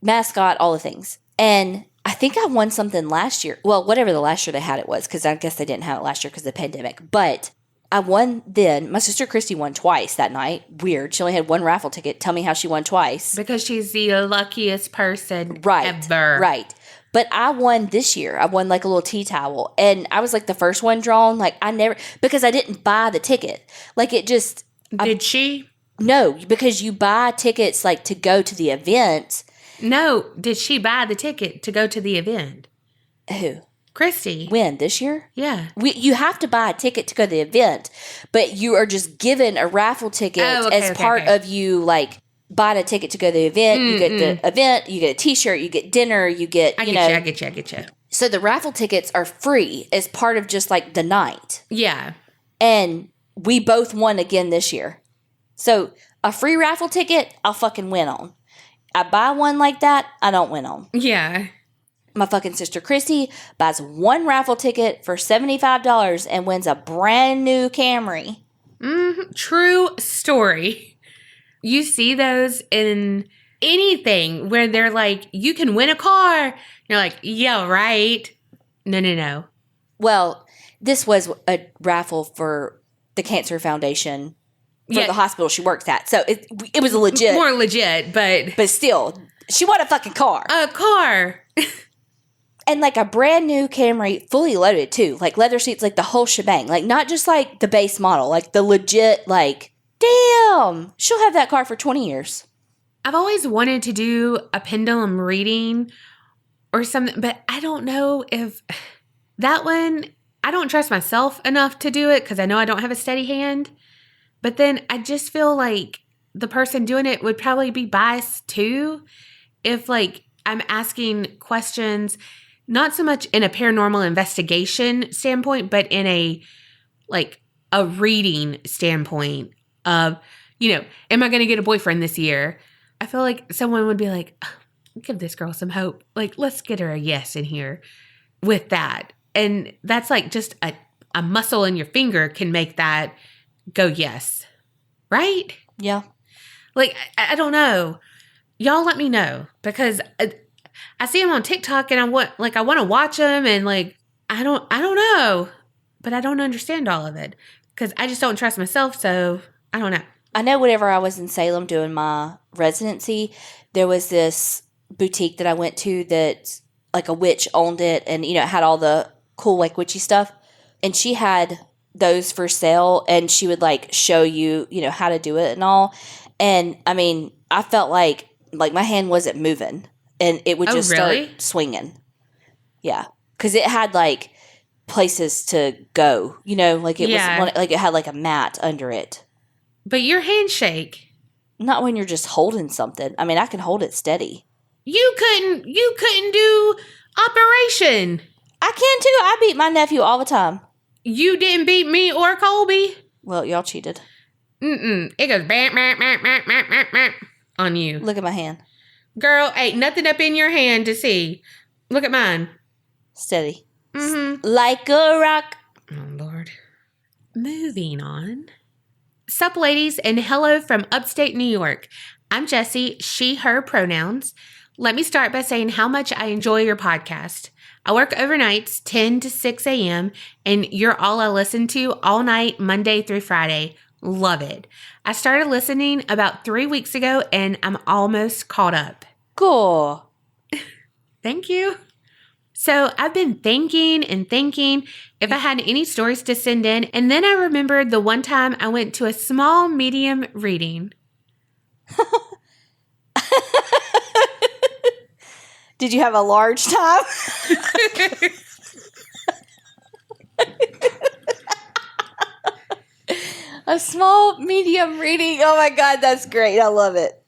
[SPEAKER 3] mascot, all the things. And I think I won something last year. Well, whatever the last year they had it was, because I guess they didn't have it last year because of the pandemic. But I won then. My sister Christy won twice that night. Weird. She only had one raffle ticket. Tell me how she won twice.
[SPEAKER 2] Because she's the luckiest person ever.
[SPEAKER 3] Right. But I won this year. I won like a little tea towel. And I was like the first one drawn. Like because I didn't buy the ticket. Like it just.
[SPEAKER 2] Did she?
[SPEAKER 3] No, because you buy tickets like to go to the event.
[SPEAKER 2] No. Did she buy the ticket to go to the event?
[SPEAKER 3] Who?
[SPEAKER 2] Christy.
[SPEAKER 3] When? This year?
[SPEAKER 2] Yeah.
[SPEAKER 3] You have to buy a ticket to go to the event, but you are just given a raffle ticket as part of you, like, buying a ticket to go to the event. You get the event, you get a t-shirt, you get dinner, you get,
[SPEAKER 2] I get you.
[SPEAKER 3] So the raffle tickets are free as part of just, like, the night.
[SPEAKER 2] Yeah.
[SPEAKER 3] And we both won again this year. So a free raffle ticket, I'll fucking win on. I buy one like that, I don't win on.
[SPEAKER 2] Yeah.
[SPEAKER 3] My fucking sister Christy buys one raffle ticket for $75 and wins a brand new Camry.
[SPEAKER 2] True story. You see those in anything where they're like, you can win a car. You're like, yeah, right. No.
[SPEAKER 3] Well, this was a raffle for the Cancer Foundation for the hospital she works at. So it was a legit.
[SPEAKER 2] More legit, but
[SPEAKER 3] still, she won a fucking car.
[SPEAKER 2] A car.
[SPEAKER 3] And like a brand new Camry, fully loaded too. Like leather seats, like the whole shebang. Like not just like the base model, like the legit, like, damn, she'll have that car for 20 years.
[SPEAKER 2] I've always wanted to do a pendulum reading or something, but I don't know if that one, I don't trust myself enough to do it because I know I don't have a steady hand. But then I just feel like the person doing it would probably be biased too if like I'm asking questions. Not so much in a paranormal investigation standpoint, but in a reading standpoint of, am I going to get a boyfriend this year? I feel like someone would be like, give this girl some hope. Like, let's get her a yes in here with that. And that's like just a muscle in your finger can make that go yes. Right?
[SPEAKER 3] Yeah.
[SPEAKER 2] Like, I don't know. Y'all let me know because I see them on TikTok and I want to watch them and like, I don't know, but I don't understand all of it because I just don't trust myself. So I don't know.
[SPEAKER 3] I know whenever I was in Salem doing my residency, there was this boutique that I went to that like a witch owned it and, it had all the cool like witchy stuff. And she had those for sale and she would like show you, how to do it and all. And I mean, I felt like my hand wasn't moving. And it would just start swinging. Yeah. Because it had, like, places to go. Like it was like it had, like, a mat under it.
[SPEAKER 2] But your handshake.
[SPEAKER 3] Not when you're just holding something. I mean, I can hold it steady.
[SPEAKER 2] You couldn't do operation.
[SPEAKER 3] I can, too. I beat my nephew all the time.
[SPEAKER 2] You didn't beat me or Colby.
[SPEAKER 3] Well, y'all cheated.
[SPEAKER 2] It goes bam, bam, bam, bam, bam, bam, bam, on you.
[SPEAKER 3] Look at my hand.
[SPEAKER 2] Girl, ain't nothing up in your hand to see. Look at mine.
[SPEAKER 3] Steady.
[SPEAKER 2] Mm-hmm.
[SPEAKER 3] Like a rock.
[SPEAKER 2] Oh, Lord. Moving on. Sup, ladies, and hello from upstate New York. I'm Jessie, she, her pronouns. Let me start by saying how much I enjoy your podcast. I work overnights, 10 to 6 a.m., and you're all I listen to all night, Monday through Friday. Love it. I started listening about 3 weeks ago, and I'm almost caught up.
[SPEAKER 3] Cool.
[SPEAKER 2] Thank you. So I've been thinking if I had any stories to send in, and then I remembered the one time I went to a small medium reading.
[SPEAKER 3] Did you have a large time? A small medium reading. Oh my God, that's great. I love it.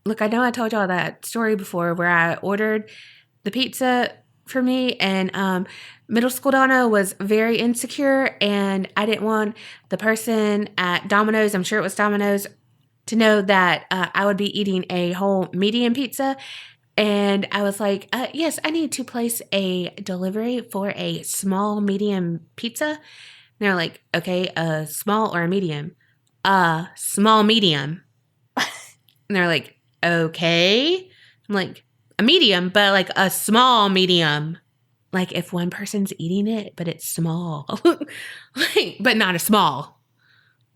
[SPEAKER 2] Look, I know I told y'all that story before where I ordered the pizza for me, and middle school Donna was very insecure, and I didn't want the person at Domino's, I'm sure it was Domino's, to know that I would be eating a whole medium pizza. And I was like, yes, I need to place a delivery for a small medium pizza. And they're like, okay, a small or a medium? Small medium. And they're like, okay. I'm like, a medium, but like a small medium. Like if one person's eating it, but it's small. Like, but not a small.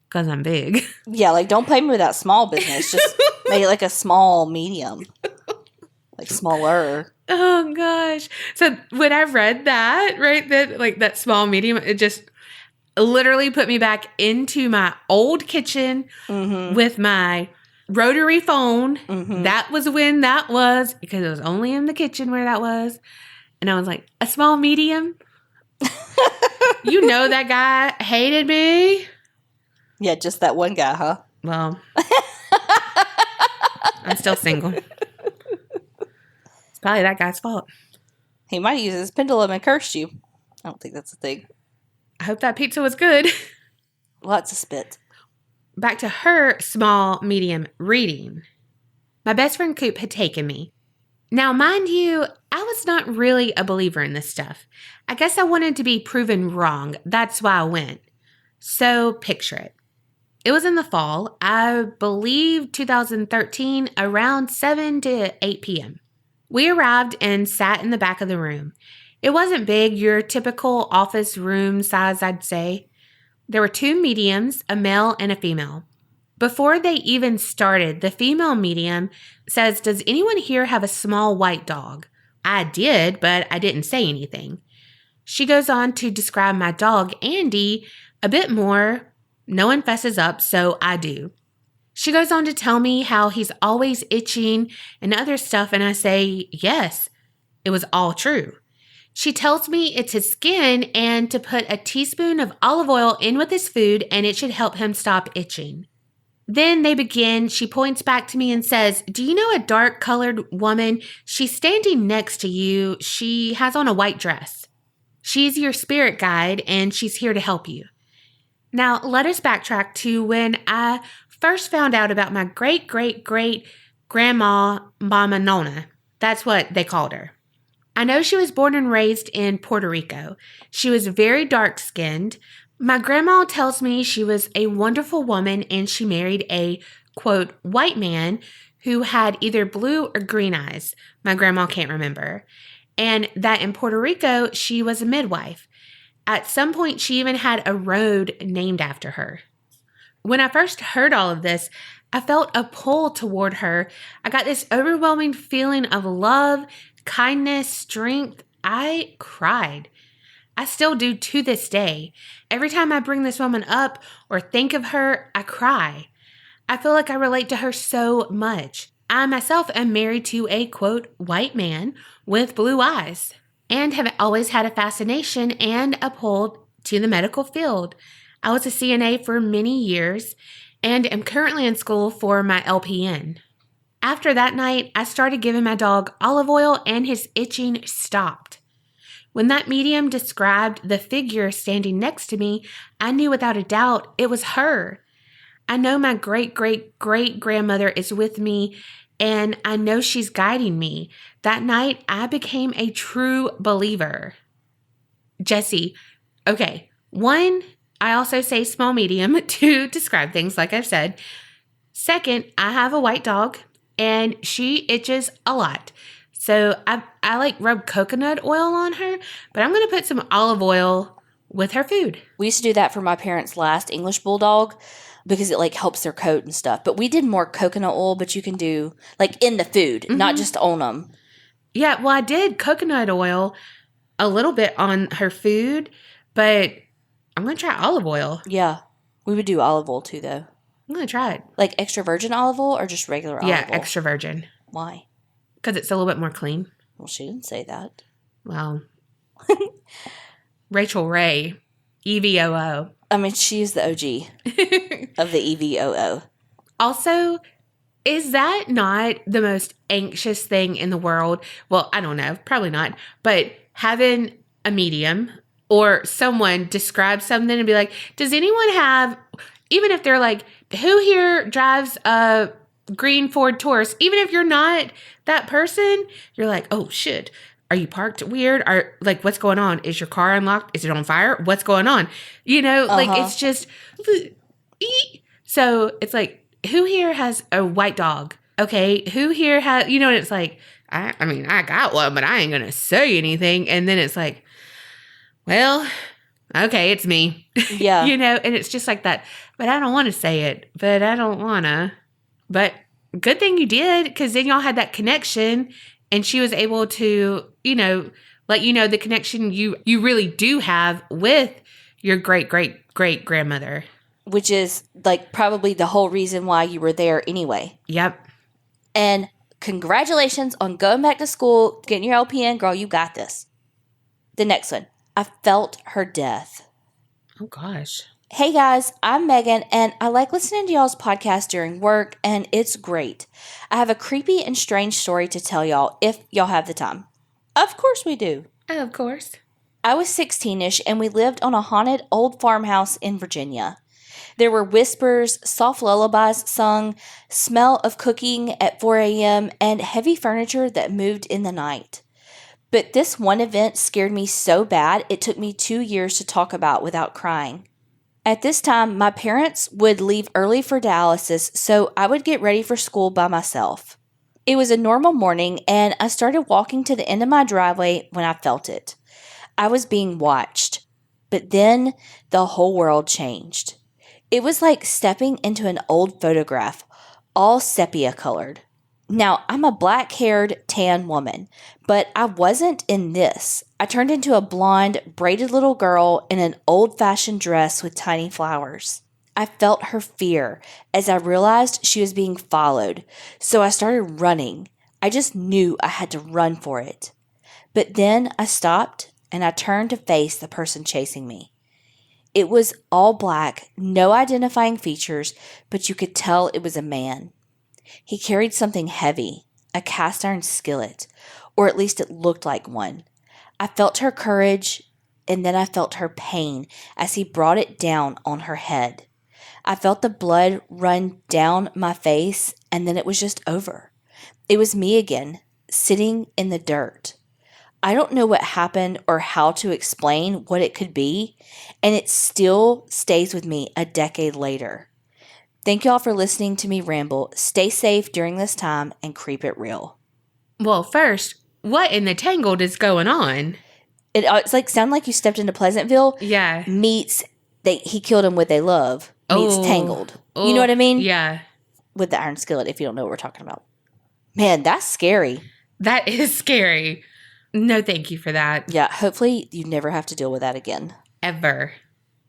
[SPEAKER 2] Because I'm big.
[SPEAKER 3] Yeah, like don't play me with that small business. Just make it like a small medium. Like smaller.
[SPEAKER 2] Oh gosh. So when I read that, right, that small medium, it just literally put me back into my old kitchen with my rotary phone. That was when that was, because it was only in the kitchen where that was. And I was like, a small medium? You know that guy hated me.
[SPEAKER 3] Yeah, just that one guy, huh?
[SPEAKER 2] Well, I'm still single. It's probably that guy's fault.
[SPEAKER 3] He might use his pendulum and curse you. I don't think that's a thing.
[SPEAKER 2] I hope that pizza was good.
[SPEAKER 3] Lots of spit.
[SPEAKER 2] Back to her small, medium reading. My best friend Coop had taken me. Now, mind you, I was not really a believer in this stuff. I guess I wanted to be proven wrong. That's why I went. So picture it. It was in the fall, I believe 2013, around 7 to 8 p.m. We arrived and sat in the back of the room. It wasn't big, your typical office room size, I'd say. There were 2 mediums, a male and a female. Before they even started, the female medium says, "Does anyone here have a small white dog?" I did, but I didn't say anything. She goes on to describe my dog, Andy, a bit more. No one fesses up, so I do. She goes on to tell me how he's always itching and other stuff, and I say, yes, it was all true. She tells me it's his skin and to put a teaspoon of olive oil in with his food and it should help him stop itching. Then they begin. She points back to me and says, "Do you know a dark-colored woman? She's standing next to you. She has on a white dress. She's your spirit guide and she's here to help you." Now, let us backtrack to when I first found out about my great-great-great-grandma, Mama Nona. That's what they called her. I know she was born and raised in Puerto Rico. She was very dark-skinned. My grandma tells me she was a wonderful woman and she married a, quote, white man who had either blue or green eyes. My grandma can't remember. And that in Puerto Rico, she was a midwife. At some point, she even had a road named after her. When I first heard all of this, I felt a pull toward her. I got this overwhelming feeling of love, kindness, strength. I cried. I still do to this day. Every time I bring this woman up or think of her, I cry. I feel like I relate to her so much. I myself am married to a, quote, white man with blue eyes and have always had a fascination and a pull to the medical field. I was a CNA for many years and am currently in school for my LPN. After that night, I started giving my dog olive oil and his itching stopped. When that medium described the figure standing next to me, I knew without a doubt it was her. I know my great-great-great-grandmother is with me, and I know she's guiding me. That night, I became a true believer. Jesse, okay, 1, I also say small medium to describe things like I've said. 2nd, I have a white dog, and she itches a lot. So I like rub coconut oil on her, but I'm going to put some olive oil with her food.
[SPEAKER 3] We used to do that for my parents' last English bulldog because it like helps their coat and stuff. But we did more coconut oil, but you can do like in the food, not just on them.
[SPEAKER 2] Yeah, well, I did coconut oil a little bit on her food, but I'm going to try olive oil.
[SPEAKER 3] Yeah, we would do olive oil too, though.
[SPEAKER 2] I'm going to try it.
[SPEAKER 3] Like extra virgin olive oil or just regular olive oil?
[SPEAKER 2] Yeah, extra virgin.
[SPEAKER 3] Why?
[SPEAKER 2] Because it's a little bit more clean.
[SPEAKER 3] Well, she didn't say that.
[SPEAKER 2] Well, Rachel Ray, EVOO.
[SPEAKER 3] I mean, she's the OG of the EVOO.
[SPEAKER 2] Also, is that not the most anxious thing in the world? Well, I don't know. Probably not. But having a medium or someone describe something and be like, does anyone have, even if they're like, who here drives a green Ford Taurus? Even if you're not that person, you're like, oh, shit. Are you parked weird? Are like, what's going on? Is your car unlocked? Is it on fire? What's going on? You know, like it's just, so it's like, who here has a white dog? Okay. Who here has, you know, and it's like, I mean, I got one, but I ain't going to say anything. And then it's like, well, okay, it's me.
[SPEAKER 3] Yeah.
[SPEAKER 2] You know, and it's just like that, but I don't want to say it, but I don't want to, but good thing you did. Cause then y'all had that connection. And she was able to, you know, let you know the connection you really do have with your great-great-great-grandmother.
[SPEAKER 3] Which is like probably the whole reason why you were there anyway.
[SPEAKER 2] Yep.
[SPEAKER 3] And congratulations on going back to school, getting your LPN. Girl, you got this. The next one. I felt her death.
[SPEAKER 2] Oh, gosh.
[SPEAKER 3] Hey guys, I'm Megan, and I like listening to y'all's podcast during work, and it's great. I have a creepy and strange story to tell y'all if y'all have the time. Of course we do.
[SPEAKER 2] Of course.
[SPEAKER 3] I was 16-ish, and we lived on a haunted old farmhouse in Virginia. There were whispers, soft lullabies sung, smell of cooking at 4 a.m., and heavy furniture that moved in the night. But this one event scared me so bad, it took me 2 years to talk about without crying. At this time, my parents would leave early for dialysis, so I would get ready for school by myself. It was a normal morning, and I started walking to the end of my driveway when I felt it. I was being watched. But then the whole world changed. It was like stepping into an old photograph, all sepia colored. Now, I'm a black-haired, tan woman, but I wasn't in this. I turned into a blonde, braided little girl in an old-fashioned dress with tiny flowers. I felt her fear as I realized she was being followed, so I started running. I just knew I had to run for it. But then I stopped, and I turned to face the person chasing me. It was all black, no identifying features, but you could tell it was a man. He carried something heavy, a cast iron skillet, or at least it looked like one. I felt her courage, and then I felt her pain as he brought it down on her head. I felt the blood run down my face, and then it was just over. It was me again, sitting in the dirt. I don't know what happened or how to explain what it could be, and it still stays with me a decade later. Thank y'all for listening to me ramble. Stay safe during this time and creep it real.
[SPEAKER 2] Well, first, what in the tangled is going on?
[SPEAKER 3] It's like sound like you stepped into Pleasantville.
[SPEAKER 2] Yeah.
[SPEAKER 3] Meets he killed him with a love. Meets Tangled. You know what I mean?
[SPEAKER 2] Yeah.
[SPEAKER 3] With the iron skillet, if you don't know what we're talking about. Man, that's scary.
[SPEAKER 2] That is scary. No, thank you for that.
[SPEAKER 3] Yeah, hopefully you never have to deal with that again.
[SPEAKER 2] Ever.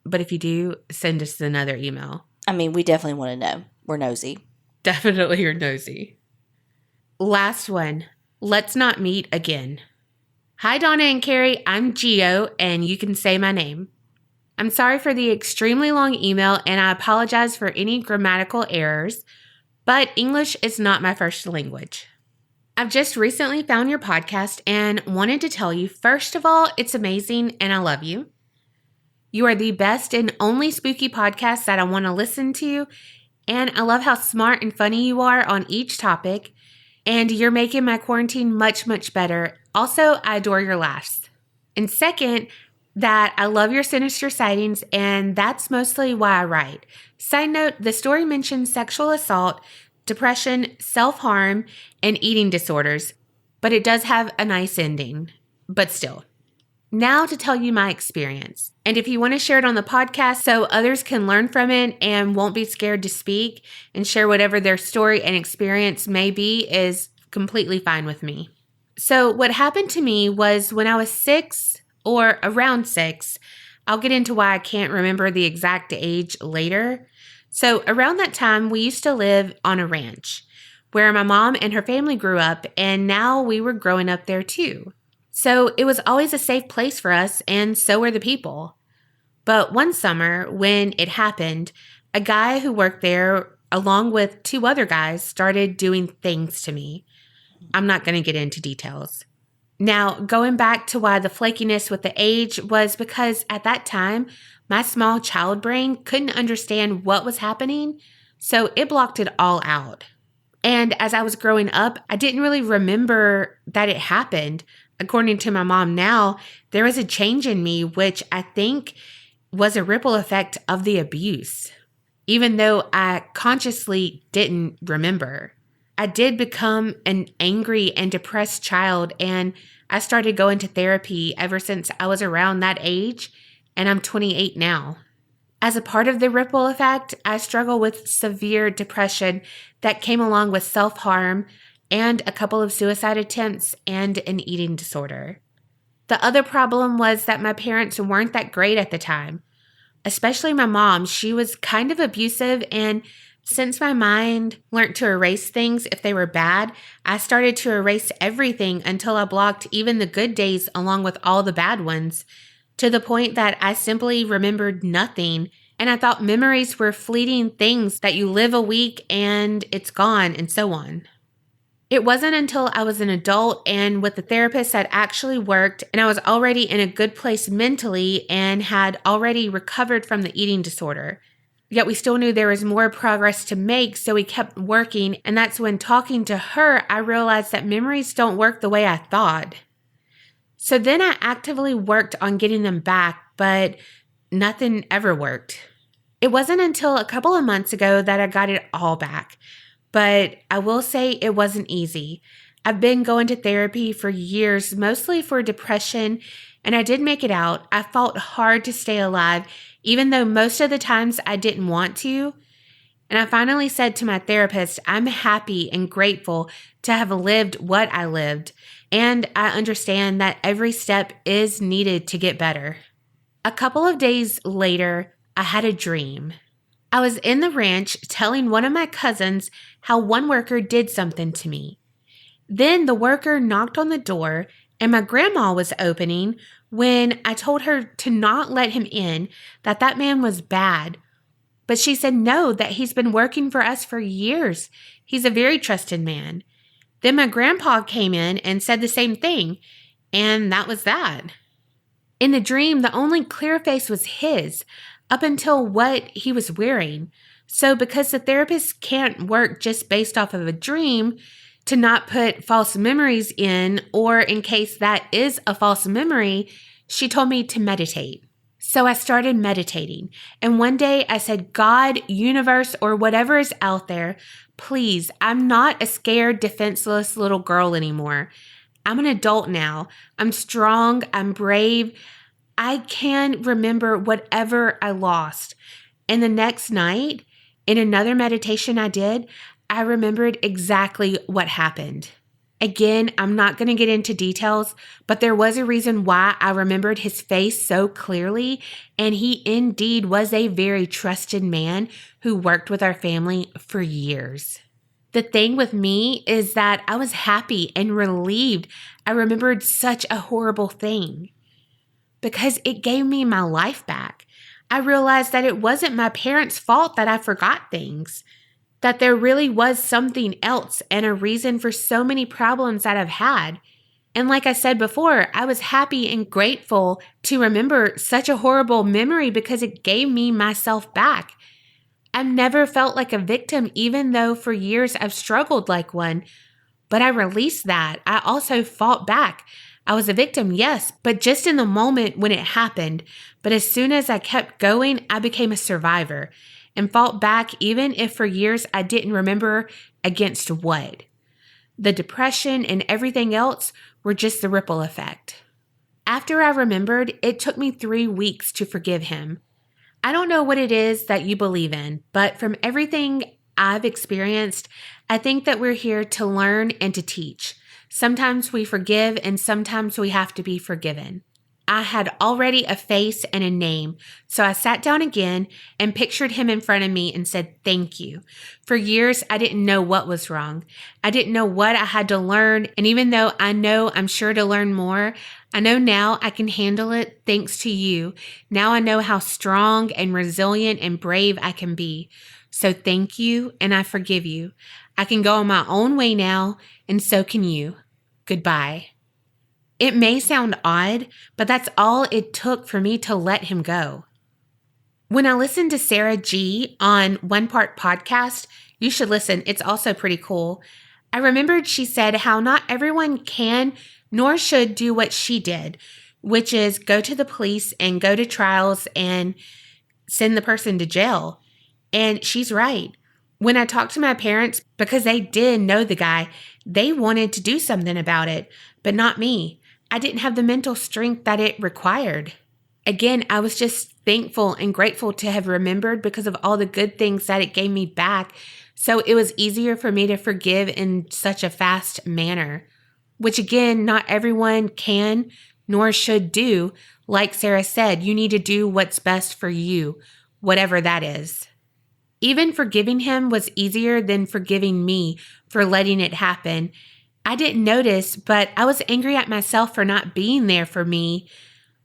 [SPEAKER 2] But if you do, send us another email.
[SPEAKER 3] I mean, we definitely want to know. We're nosy.
[SPEAKER 2] Definitely you're nosy. Last one. Let's not meet again. Hi, Donna and Carrie. I'm Gio, and you can say my name. I'm sorry for the extremely long email, and I apologize for any grammatical errors, but English is not my first language. I've just recently found your podcast and wanted to tell you, first of all, it's amazing and I love you. You are the best and only spooky podcast that I want to listen to, and I love how smart and funny you are on each topic, and you're making my quarantine much, much better. Also, I adore your laughs. And second, that I love your Sinister Sightings, and that's mostly why I write. Side note, the story mentions sexual assault, depression, self-harm, and eating disorders, but it does have a nice ending. But still. Now to tell you my experience. And if you want to share it on the podcast so others can learn from it and won't be scared to speak and share whatever their story and experience may be, is completely fine with me. So what happened to me was when I was 6 or around 6, I'll get into why I can't remember the exact age later. So around that time, we used to live on a ranch where my mom and her family grew up, and now we were growing up there too. So it was always a safe place for us, and so were the people. But one summer, when it happened, a guy who worked there, along with 2 other guys, started doing things to me. I'm not going to get into details. Now, going back to why the flakiness with the age was because at that time, my small child brain couldn't understand what was happening, so it blocked it all out. And as I was growing up, I didn't really remember that it happened. According to my mom now, there was a change in me, which I think was a ripple effect of the abuse. Even though I consciously didn't remember, I did become an angry and depressed child, and I started going to therapy ever since I was around that age, and I'm 28 now. As a part of the ripple effect, I struggle with severe depression that came along with self-harm and a couple of suicide attempts and an eating disorder. The other problem was that my parents weren't that great at the time, especially my mom. She was kind of abusive, and since my mind learned to erase things if they were bad, I started to erase everything until I blocked even the good days along with all the bad ones, to the point that I simply remembered nothing, and I thought memories were fleeting things that you live a week and it's gone, and so on. It wasn't until I was an adult and with a therapist that actually worked, and I was already in a good place mentally and had already recovered from the eating disorder. Yet we still knew there was more progress to make, so we kept working, and that's when talking to her, I realized that memories don't work the way I thought. So then I actively worked on getting them back, but nothing ever worked. It wasn't until a couple of months ago that I got it all back. But I will say it wasn't easy. I've been going to therapy for years, mostly for depression, and I did make it out. I fought hard to stay alive, even though most of the times I didn't want to. And I finally said to my therapist, I'm happy and grateful to have lived what I lived, and I understand that every step is needed to get better. A couple of days later, I had a dream. I was in the ranch telling one of my cousins how one worker did something to me. Then the worker knocked on the door, and my grandma was opening when I told her to not let him in, that man was bad. But she said no, that he's been working for us for years. He's a very trusted man. Then my grandpa came in and said the same thing, and that was that. In the dream, the only clear face was his, up until what he was wearing. So because the therapist can't work just based off of a dream, to not put false memories in, or in case that is a false memory, she told me to meditate. So I started meditating. And one day I said, God, universe, or whatever is out there, please, I'm not a scared, defenseless little girl anymore. I'm an adult now. I'm strong. I'm brave. I can remember whatever I lost. And the next night, in another meditation I did, I remembered exactly what happened. Again, I'm not going to get into details, but there was a reason why I remembered his face so clearly, and he indeed was a very trusted man who worked with our family for years. The thing with me is that I was happy and relieved I remembered such a horrible thing, because it gave me my life back. I realized that it wasn't my parents' fault that I forgot things. that there really was something else and a reason for so many problems that I've had. And like I said before, I was happy and grateful to remember such a horrible memory because it gave me myself back. I've never felt like a victim, even though for years I've struggled like one. But I released that. I also fought back. I was a victim, yes, but just in the moment when it happened. But as soon as I kept going, I became a survivor and fought back, even if for years I didn't remember against what. The depression and everything else were just the ripple effect. After I remembered, it took me 3 weeks to forgive him. I don't know what it is that you believe in, but from everything I've experienced, I think that we're here to learn and to teach. Sometimes we forgive and sometimes we have to be forgiven. I had already a face and a name, so I sat down again and pictured him in front of me and said, thank you. For years, I didn't know what was wrong. I didn't know what I had to learn, and even though I know I'm sure to learn more, I know now I can handle it thanks to you. Now I know how strong and resilient and brave I can be. So thank you, and I forgive you. I can go on my own way now, and so can you. Goodbye. It may sound odd, but that's all it took for me to let him go. When I listened to Sarah G on One Part Podcast, you should listen, it's also pretty cool. I remembered she said how not everyone can nor should do what she did, which is go to the police and go to trials and send the person to jail. And she's right. When I talked to my parents, because they did know the guy, they wanted to do something about it, but not me. I didn't have the mental strength that it required. Again, I was just thankful and grateful to have remembered because of all the good things that it gave me back. So it was easier for me to forgive in such a fast manner, which again, not everyone can nor should do. Like Sarah said, you need to do what's best for you, whatever that is. Even forgiving him was easier than forgiving me for letting it happen. I didn't notice, but I was angry at myself for not being there for me,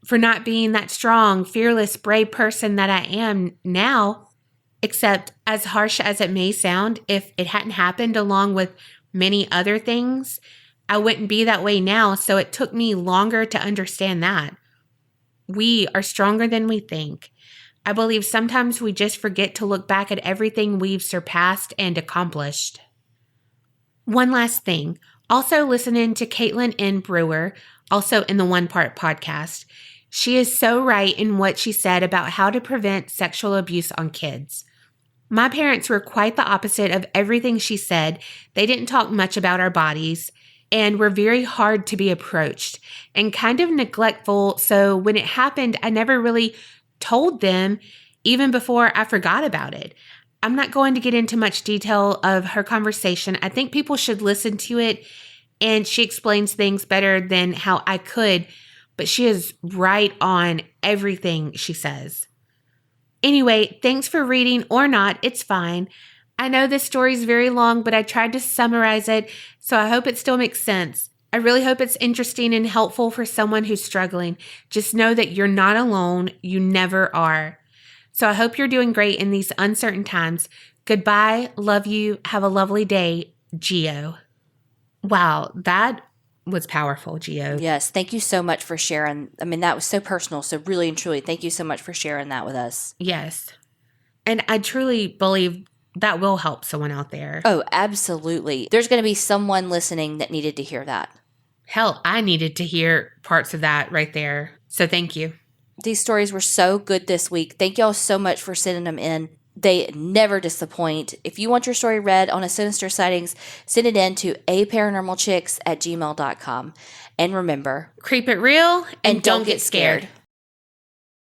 [SPEAKER 2] for not being that strong, fearless, brave person that I am now. Except, as harsh as it may sound, if it hadn't happened along with many other things, I wouldn't be that way now, so it took me longer to understand that. We are stronger than we think. I believe sometimes we just forget to look back at everything we've surpassed and accomplished. One last thing. Also listening to Caitlin N. Brewer, also in the One Part Podcast. She is so right in what she said about how to prevent sexual abuse on kids. My parents were quite the opposite of everything she said. They didn't talk much about our bodies and were very hard to be approached and kind of neglectful. So when it happened, I never really told them even before I forgot about it. I'm not going to get into much detail of her conversation. I think people should listen to it, and she explains things better than how I could, but she is right on everything she says. Anyway, thanks for reading or not. It's fine. I know this story is very long, but I tried to summarize it, so I hope it still makes sense. I really hope it's interesting and helpful for someone who's struggling. Just know that you're not alone. You never are. So I hope you're doing great in these uncertain times. Goodbye. Love you. Have a lovely day. Gio. Wow, that was powerful, Gio.
[SPEAKER 3] Yes, thank you so much for sharing. I mean, that was so personal. So really and truly, thank you so much for sharing that with us.
[SPEAKER 2] Yes. And I truly believe that will help someone out there.
[SPEAKER 3] Oh, absolutely. There's going to be someone listening that needed to hear that.
[SPEAKER 2] Hell, I needed to hear parts of that right there. So thank you.
[SPEAKER 3] These stories were so good this week. Thank y'all so much for sending them in. They never disappoint. If you want your story read on a Sinister Sightings, send it in to aparanormalchicks@gmail.com. And remember,
[SPEAKER 2] Creep it real and don't get scared.